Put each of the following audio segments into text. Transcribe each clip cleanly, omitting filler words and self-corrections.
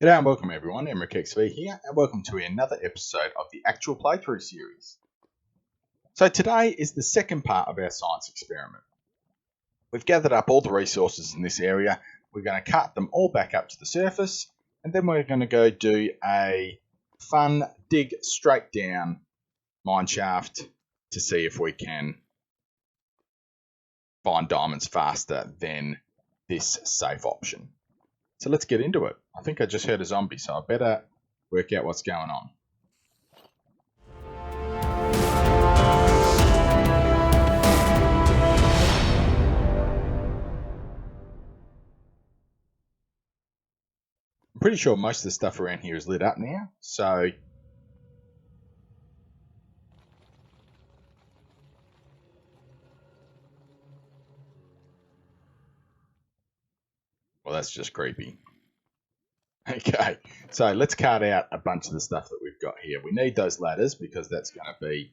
G'day and welcome everyone, EmrickXV here, and welcome to another episode of the actual playthrough series. So today is the second part of our science experiment. We've gathered up all the resources in this area, we're going to cut them all back up to the surface, and then we're going to go do a fun dig straight down mineshaft to see if we can find diamonds faster than this safe option. So let's get into it. I think I just heard a zombie, so I better work out what's going on. I'm pretty sure most of the stuff around here is lit up now, so well, that's just creepy. Okay, so let's cart out a bunch of the stuff that we've got here. We need those ladders because that's going to be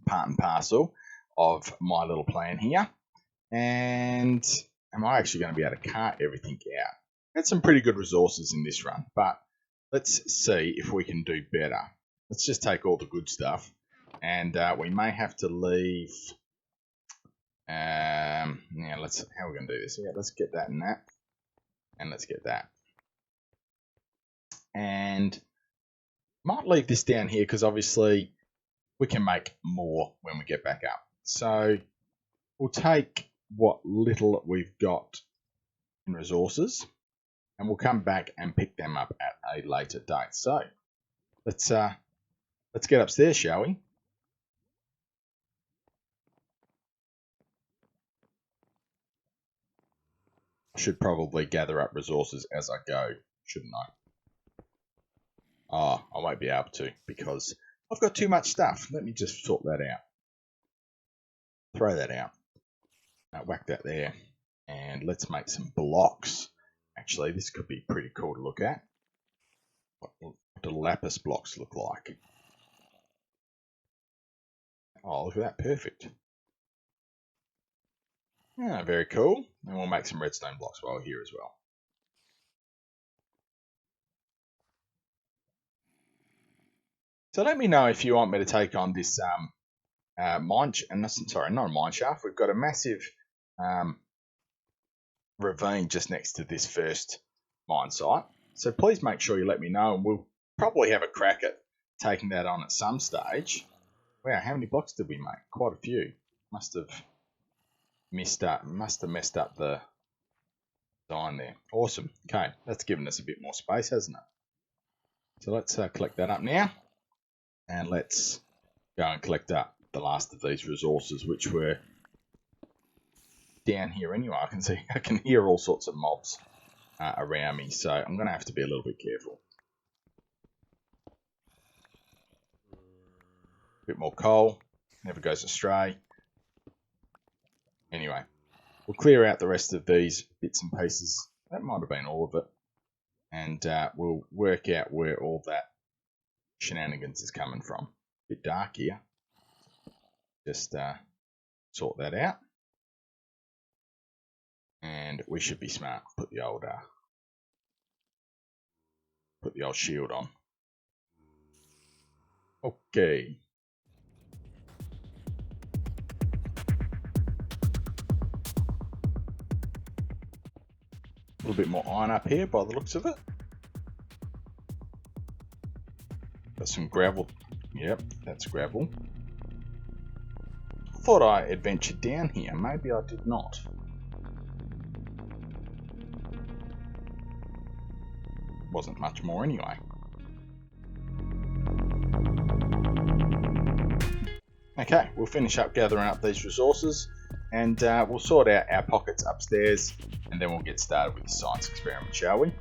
part and parcel of my little plan here. And am I actually going to be able to cart everything out? Got some pretty good resources in this run, but let's see if we can do better. Let's just take all the good stuff, and we may have to leave. Yeah, how are we going to do this? Yeah, let's get that and that. And let's get that. And might leave this down here because obviously we can make more when we get back up. So we'll take what little we've got in resources and we'll come back and pick them up at a later date. So let's get upstairs, shall we? I should probably gather up resources as I go, shouldn't I? Oh, I won't be able to because I've got too much stuff. Let me just sort that out. Throw that out. Whack that there. And let's make some blocks. Actually, this could be pretty cool to look at. What do lapis blocks look like? Oh, look at that. Perfect. Yeah, very cool. And we'll make some redstone blocks while we're here as well. So let me know if you want me to take on this mineshaft. We've got a massive ravine just next to this first mine site. So please make sure you let me know, and we'll probably have a crack at taking that on at some stage. Wow, how many blocks did we make? Quite a few. Must have messed up the design there. Awesome. Okay, that's given us a bit more space, hasn't it? So let's collect that up now. And let's go and collect up the last of these resources, which were down here anyway. I can hear all sorts of mobs around me, so I'm going to have to be a little bit careful. A bit more coal, never goes astray. Anyway, we'll clear out the rest of these bits and pieces. That might have been all of it. And we'll work out where all that shenanigans is coming from. A bit dark here. Just sort that out. And we should be smart. Put the old shield on. Okay. A little bit more iron up here by the looks of it. Got some gravel. Yep, that's gravel. I thought I adventured down here. Maybe I did not. Wasn't much more anyway. Okay, we'll finish up gathering up these resources and we'll sort out our pockets upstairs and then we'll get started with the science experiment, shall we?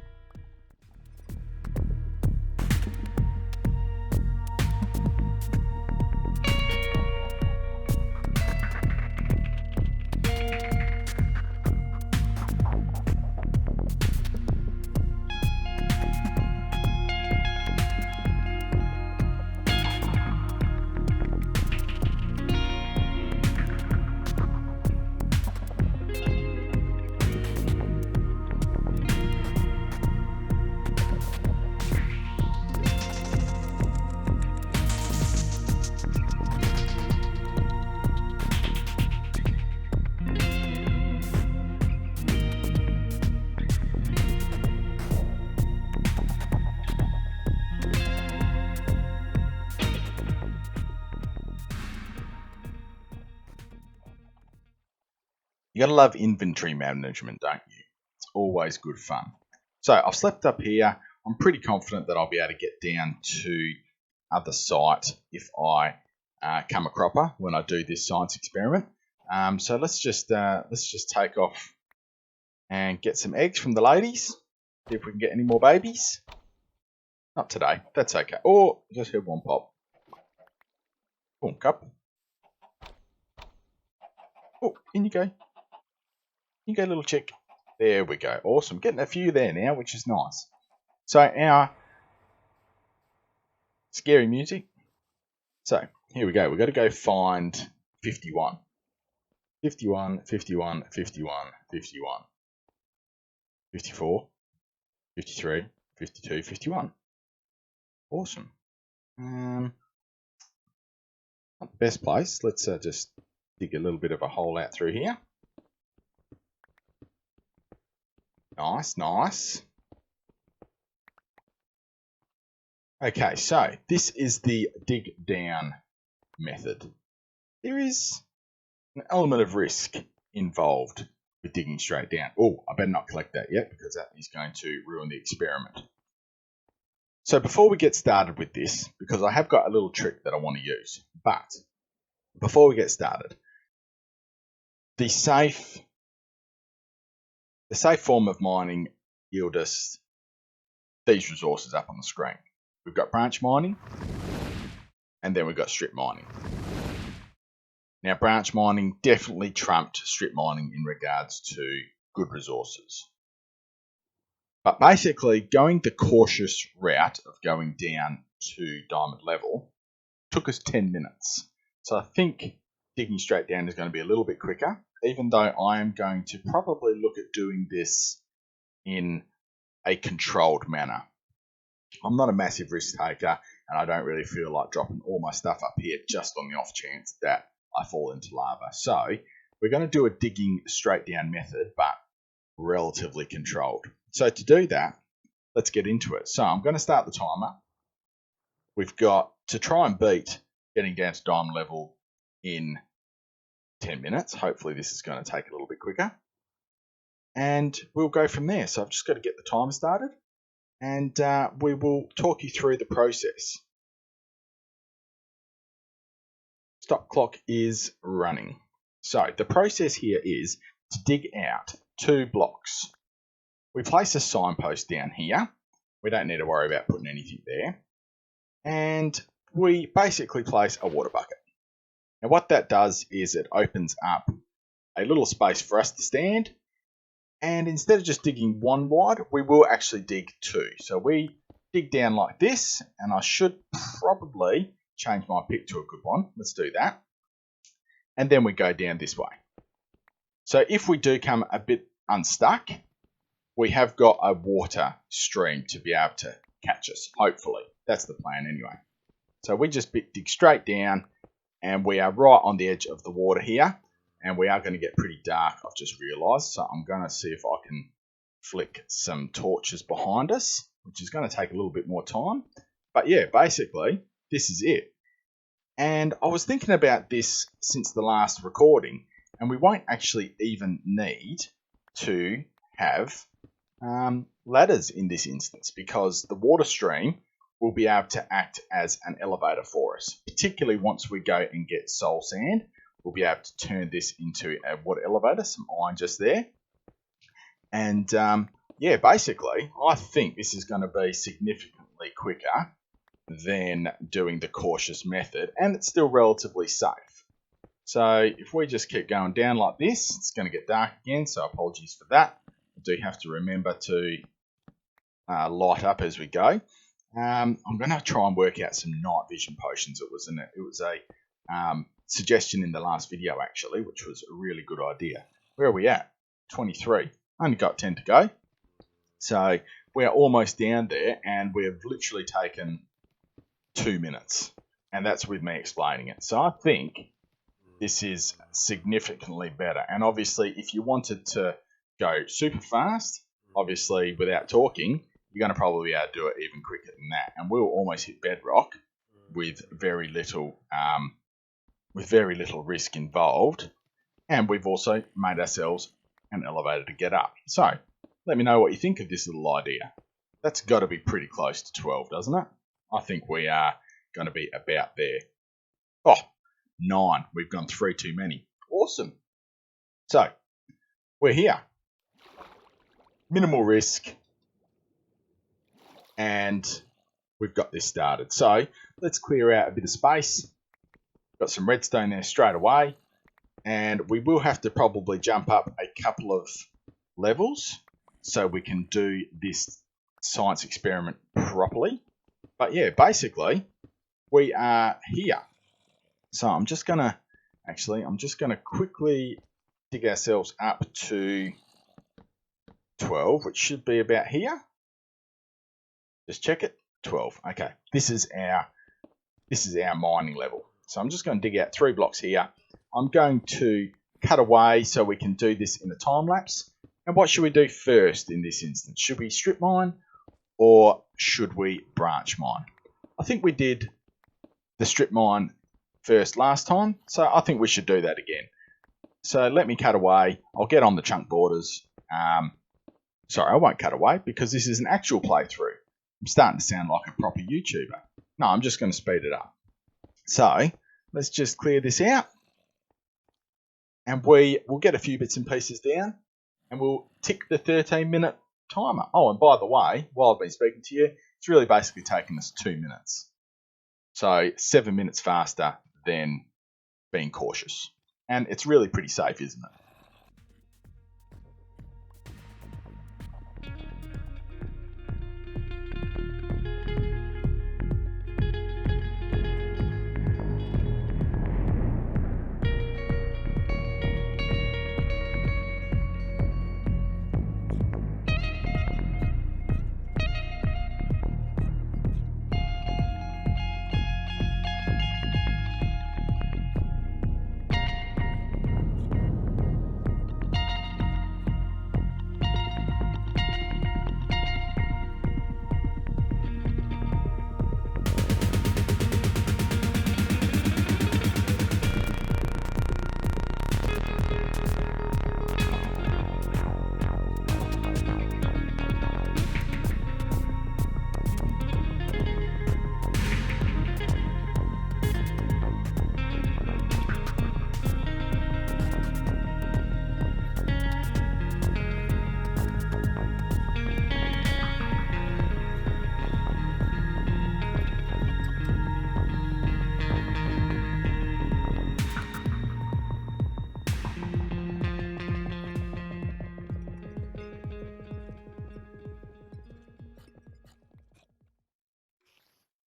You gotta love inventory management, don't you? It's always good fun. So I've slept up here. I'm pretty confident that I'll be able to get down to other site if I come a cropper when I do this science experiment. So let's just take off and get some eggs from the ladies. See if we can get any more babies. Not today. That's okay. Oh, just heard one pop. Oh, couple. Oh, in you go. In you go, little chick. There we go. Awesome. Getting a few there now, which is nice. So our scary music. So here we go. We've got to go find 51. 51, 51, 51, 51. 54, 53, 52, 51. Awesome. Not the best place. Let's just dig a little bit of a hole out through here. Nice, nice. Okay, so this is the dig down method. There is an element of risk involved with digging straight down. Oh, I better not collect that yet because that is going to ruin the experiment. So before we get started with this, because I have got a little trick that I want to use, but before we get started, the safe form of mining yield us these resources up on the screen. We've got branch mining, and then we've got strip mining. Now, branch mining definitely trumped strip mining in regards to good resources. But basically, going the cautious route of going down to diamond level took us 10 minutes. So I think digging straight down is going to be a little bit quicker, even though I am going to probably look at doing this in a controlled manner. I'm not a massive risk taker, and I don't really feel like dropping all my stuff up here just on the off chance that I fall into lava. So we're going to do a digging straight down method, but relatively controlled. So to do that, let's get into it. So I'm going to start the timer. We've got to try and beat getting down to diamond level in 10 minutes. Hopefully this is going to take a little bit quicker. And we'll go from there. So I've just got to get the timer started, and we will talk you through the process. Stop clock is running. So the process here is to dig out 2 blocks. We place a signpost down here. We don't need to worry about putting anything there. And we basically place a water bucket. Now what that does is it opens up a little space for us to stand. And instead of just digging 1 wide, we will actually dig 2. So we dig down like this, and I should probably change my pick to a good one. Let's do that. And then we go down this way. So if we do come a bit unstuck, we have got a water stream to be able to catch us, hopefully. That's the plan anyway. So we just dig straight down, and we are right on the edge of the water here. And we are going to get pretty dark, I've just realised. So I'm going to see if I can flick some torches behind us, which is going to take a little bit more time. But yeah, basically, this is it. And I was thinking about this since the last recording, and we won't actually even need to have ladders in this instance, because the water stream will be able to act as an elevator for us, particularly once we go and get soul sand. We'll be able to turn this into a water elevator, some iron just there. And yeah, basically, I think this is going to be significantly quicker than doing the cautious method, and it's still relatively safe. So if we just keep going down like this, it's going to get dark again, so apologies for that. I do have to remember to light up as we go. I'm going to try and work out some night vision potions. It was a suggestion in the last video, actually, which was a really good idea. Where are we at? 23. Only got 10 to go. So we're almost down there, and we've literally taken 2 minutes. And that's with me explaining it. So I think this is significantly better. And obviously, if you wanted to go super fast, obviously without talking, you're going to probably be able to do it even quicker than that. And we'll almost hit bedrock with very little risk involved. And we've also made ourselves an elevator to get up. So, let me know what you think of this little idea. That's got to be pretty close to 12, doesn't it? I think we are going to be about there. Oh, 9. We've gone 3 too many. Awesome. So, we're here. Minimal risk. And we've got this started. So, let's clear out a bit of space. Got some redstone there straight away. And we will have to probably jump up a couple of levels so we can do this science experiment properly. But yeah, basically, we are here. So I'm just going to quickly dig ourselves up to 12, which should be about here. Just check it. 12. Okay. This is our mining level. So I'm just going to dig out 3 blocks here. I'm going to cut away so we can do this in a time lapse. And what should we do first in this instance? Should we strip mine or should we branch mine? I think we did the strip mine first last time, so I think we should do that again. So let me cut away. I'll get on the chunk borders. Sorry, I won't cut away because this is an actual playthrough. I'm starting to sound like a proper YouTuber. No, I'm just going to speed it up. So let's just clear this out. And we'll get a few bits and pieces down, and we'll tick the 13-minute timer. Oh, and by the way, while I've been speaking to you, it's really basically taken us 2 minutes. So 7 minutes faster than being cautious. And it's really pretty safe, isn't it?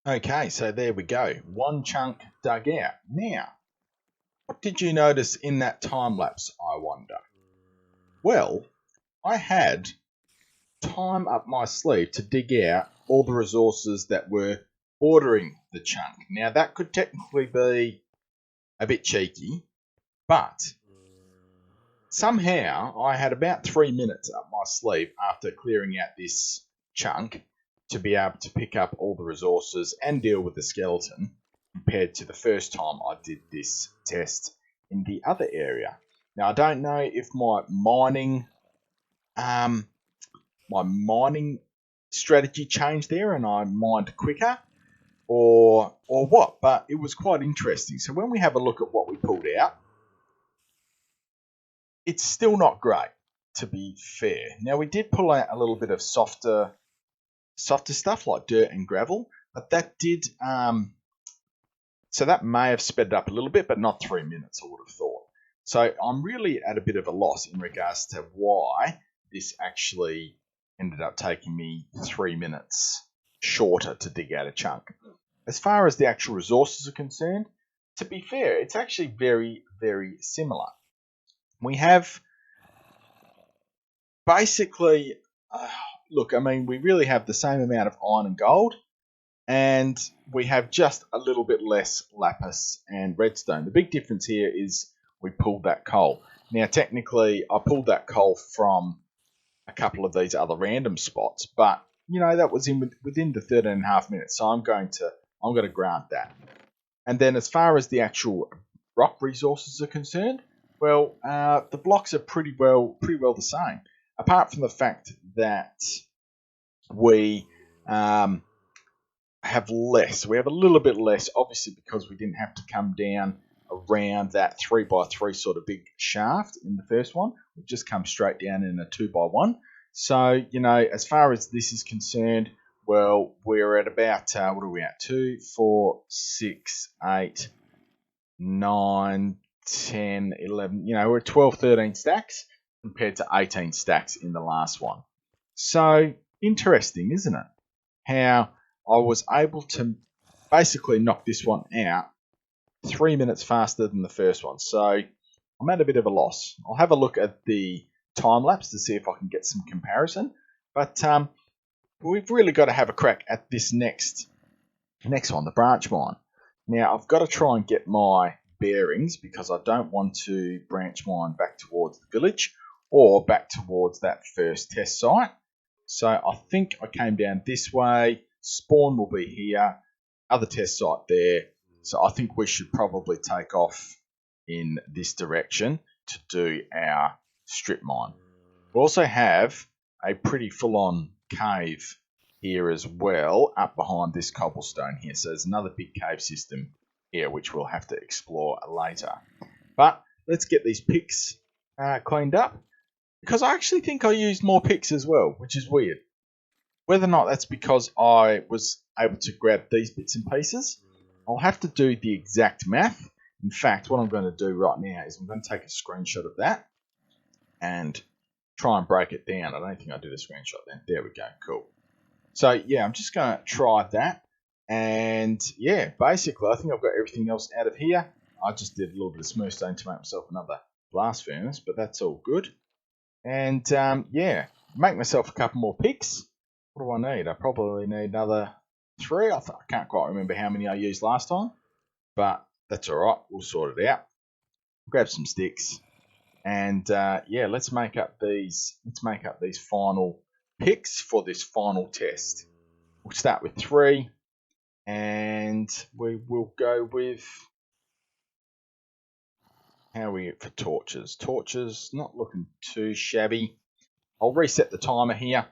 Okay, so there we go. 1 chunk dug out. Now, what did you notice in that time lapse, I wonder? Well, I had time up my sleeve to dig out all the resources that were bordering the chunk. Now, that could technically be a bit cheeky, but somehow I had about 3 minutes up my sleeve after clearing out this chunk to be able to pick up all the resources and deal with the skeleton compared to the first time I did this test in the other area. Now, I don't know if my mining strategy changed there and I mined quicker or what, but it was quite interesting. So when we have a look at what we pulled out, it's still not great, to be fair. Now, we did pull out a little bit of softer stuff like dirt and gravel, but that did so that may have sped it up a little bit, but not 3 minutes, I would have thought. So I'm really at a bit of a loss in regards to why this actually ended up taking me 3 minutes shorter to dig out a chunk. As far as the actual resources are concerned, to be fair, it's actually very, very similar. We have basically look, I mean, we really have the same amount of iron and gold, and we have just a little bit less lapis and redstone. The big difference here is we pulled that coal. Now, technically, I pulled that coal from a couple of these other random spots, but, you know, that was within the 13.5 minutes, so I'm going to grant that. And then as far as the actual rock resources are concerned, Well, the blocks are pretty well the same, apart from the fact that we have less. We have a little bit less, obviously, because we didn't have to come down around that 3x3 sort of big shaft in the first one. We've just come straight down in a 2x1. So, you know, as far as this is concerned, well, we're at about, what are we at? 2, 4, 6, 8, 9, 10, 11. You know, we're at 12, 13 stacks compared to 18 stacks in the last one. So, interesting, isn't it? How I was able to basically knock this one out 3 minutes faster than the first one. So I'm at a bit of a loss. I'll have a look at the time lapse to see if I can get some comparison. But we've really got to have a crack at this next one, the branch mine. Now I've got to try and get my bearings because I don't want to branch mine back towards the village or back towards that first test site. So I think I came down this way. Spawn will be here. Other test site there. So I think we should probably take off in this direction to do our strip mine. We also have a pretty full-on cave here as well, up behind this cobblestone here. So there's another big cave system here, which we'll have to explore later. But let's get these picks cleaned up, because I actually think I used more picks as well, which is weird. Whether or not that's because I was able to grab these bits and pieces, I'll have to do the exact math. In fact, what I'm going to do right now is I'm going to take a screenshot of that and try and break it down. I don't think I did a screenshot then. There we go. Cool. So, yeah, I'm just going to try that. And, yeah, basically, I think I've got everything else out of here. I just did a little bit of smooth stone to make myself another blast furnace, but that's all good. And, yeah, make myself a couple more picks. What do I need? I probably need another 3. I can't quite remember how many I used last time, but that's all right. We'll sort it out. Grab some sticks, and yeah, let's make up these. Let's make up these final picks for this final test. We'll start with 3, and we will go with how are we for torches. Torches not looking too shabby. I'll reset the timer here.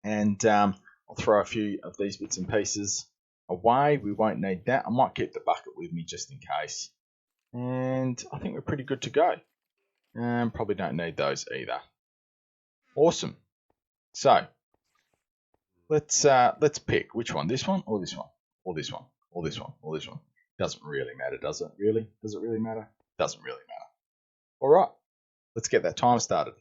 And I'll throw a few of these bits and pieces away. We won't need that. I might keep the bucket with me just in case. And I think we're pretty good to go. Probably don't need those either. Awesome. So let's pick which one. This one or this one or this one or this one or this one. Doesn't really matter, does it? Really? Does it really matter? Doesn't really matter. All right. Let's get that timer started.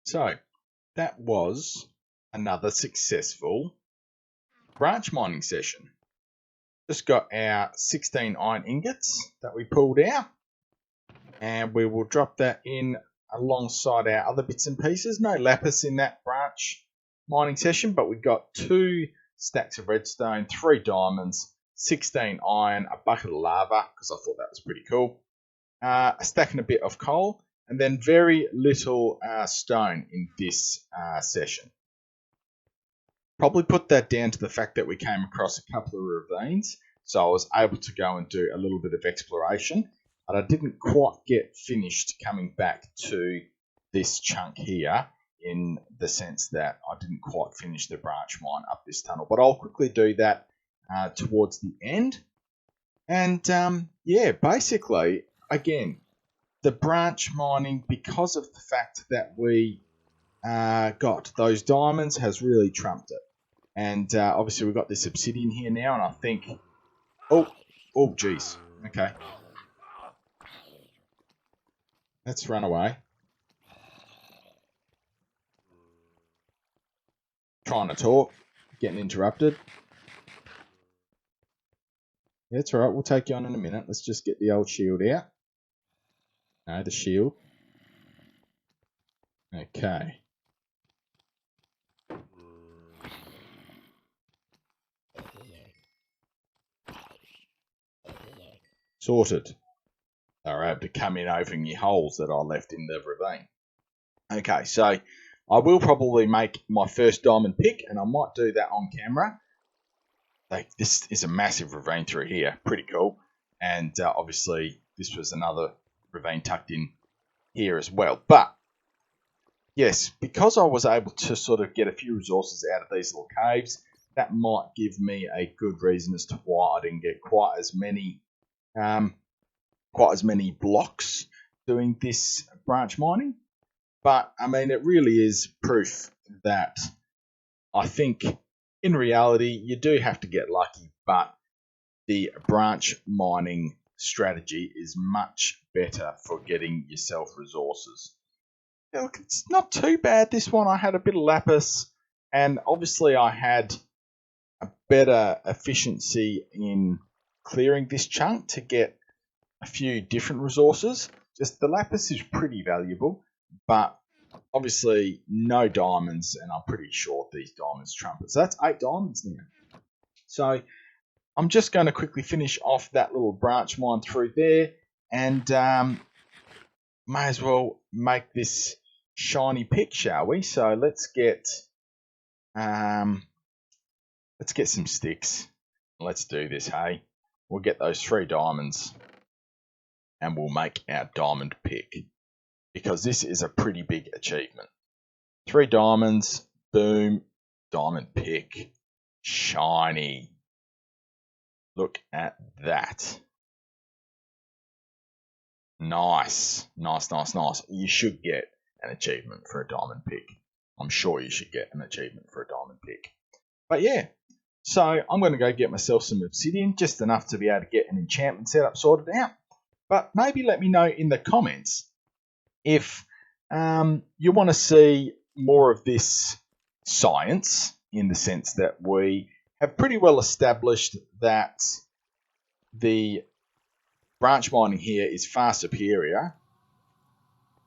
So that was another successful branch mining session. Just got our 16 iron ingots that we pulled out, and we will drop that in alongside our other bits and pieces. No lapis in that branch mining session, but we got 2 stacks of redstone, 3 diamonds, 16 iron, a bucket of lava, because I thought that was pretty cool, a stack and a bit of coal, and then very little stone in this session. Probably put that down to the fact that we came across a couple of ravines, so I was able to go and do a little bit of exploration but I didn't quite get finished coming back to this chunk here, in the sense that I didn't quite finish the branch mine up this tunnel. But I'll quickly do that towards the end. And yeah, basically, again, the branch mining, because of the fact that we got those diamonds, has really trumped it. And obviously we've got this obsidian here now, and I think... Oh, jeez. Okay. Let's run away. Trying to talk, getting interrupted. Yeah, it's alright, we'll take you on in a minute. Let's just get the old shield out. No, the shield. Okay. Sorted. They're able to come in over your holes that I left in the ravine. Okay, so I will probably make my first diamond pick, and I might do that on camera. This is a massive ravine through here. Pretty cool. And obviously, this was another ravine tucked in here as well. But, yes, because I was able to sort of get a few resources out of these little caves, that might give me a good reason as to why I didn't get quite as many blocks doing this branch mining. But, I mean, it really is proof that I think in reality you do have to get lucky, but the branch mining strategy is much better for getting yourself resources. Yeah, look, it's not too bad, this one. I had a bit of lapis, and obviously I had a better efficiency in clearing this chunk to get a few different resources. Just the lapis is pretty valuable, but obviously no diamonds, and I'm pretty sure these diamonds trump it. So that's 8 diamonds now. So I'm just going to quickly finish off that little branch mine through there, and may as well make this shiny pick, shall we? So let's get some sticks. Let's do this, hey? We'll get those 3 diamonds, and we'll make our diamond pick, because this is a pretty big achievement. 3 diamonds, boom, diamond pick, shiny. Look at that. Nice. You should get an achievement for a diamond pick. I'm sure you should get an achievement for a diamond pick. But yeah, so I'm going to go get myself some obsidian, just enough to be able to get an enchantment setup sorted out. But maybe let me know in the comments if you want to see more of this science, in the sense that we have pretty well established that the branch mining here is far superior,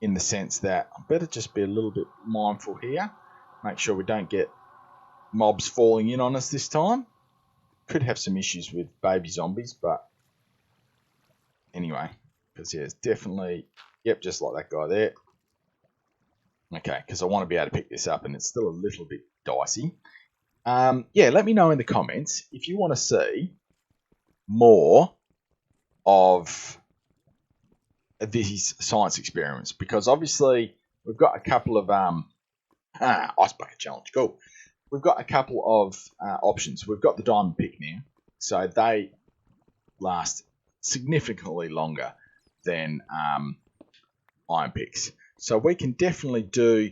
in the sense that I better just be a little bit mindful here. Make sure we don't get mobs falling in on us this time. Could have some issues with baby zombies, but anyway, because yeah, it's definitely, yep, just like that guy there. Okay, because I want to be able to pick this up, and it's still a little bit dicey. Yeah, let me know in the comments if you want to see more of these science experiments, because obviously we've got a couple of ice bucket challenge. Cool. We've got a couple of options. We've got the diamond pick now, so they last significantly longer than iron picks. So we can definitely do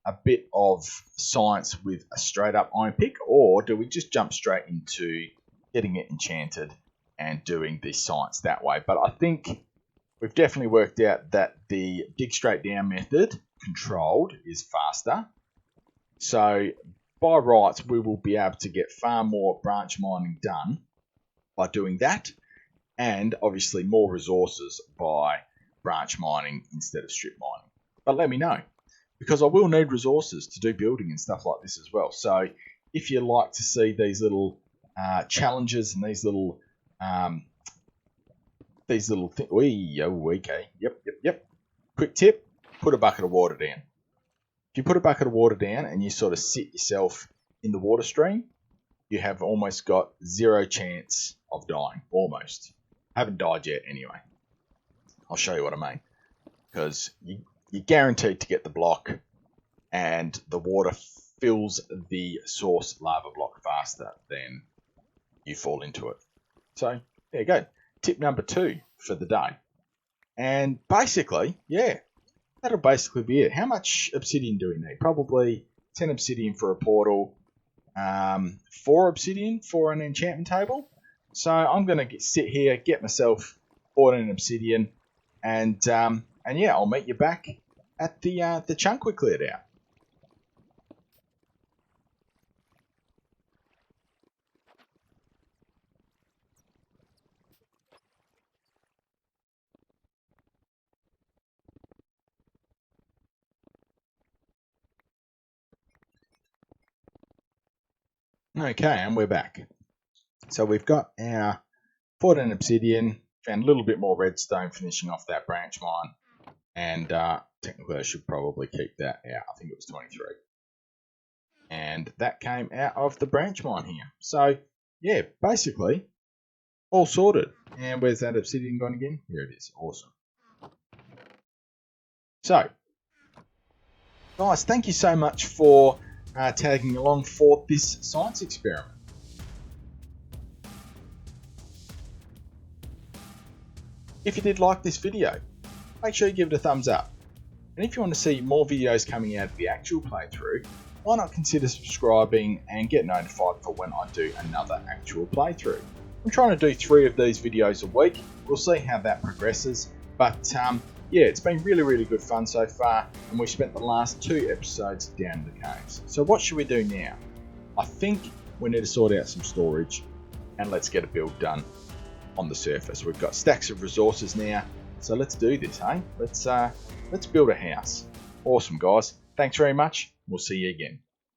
a bit of science with a straight up iron pick, or do we just jump straight into getting it enchanted and doing the science that way? But I think we've definitely worked out that the dig straight down method, controlled, is faster. So by rights, we will be able to get far more branch mining done by doing that, and obviously more resources by branch mining instead of strip mining. But let me know, because I will need resources to do building and stuff like this as well. So if you like to see these little challenges and these little things, okay, yep. Quick tip: put a bucket of water down. If you put a bucket of water down and you sort of sit yourself in the water stream, you have almost got 0 chance of dying. Almost. Haven't died yet anyway. I'll show you what I mean. Because you're guaranteed to get the block, and the water fills the source lava block faster than you fall into it. So there you go. Tip number 2 for the day. And basically, yeah, that'll basically be it. How much obsidian do we need? Probably 10 obsidian for a portal, 4 obsidian for an enchantment table. So I'm going to sit here, get myself 14 obsidian, and yeah, I'll meet you back at the chunk we cleared out. Okay, and we're back. So we've got our 14 obsidian, found a little bit more redstone finishing off that branch mine, and technically I should probably keep that out. I think it was 23. And that came out of the branch mine here. So yeah, basically all sorted. And where's that obsidian gone again? Here it is. Awesome. So guys, thank you so much for tagging along for this science experiment. If you did like this video, make sure you give it a thumbs up. And if you want to see more videos coming out of the actual playthrough, why not consider subscribing and get notified for when I do another actual playthrough. I'm trying to do 3 of these videos a week. We'll see how that progresses. But yeah, it's been really good fun so far, and we spent the last 2 episodes down in the caves. So what should we do now? I think we need to sort out some storage, and let's get a build done on the surface. We've got stacks of resources now, so let's do this, hey? Let's build a house. Awesome, guys. Thanks very much. We'll see you again.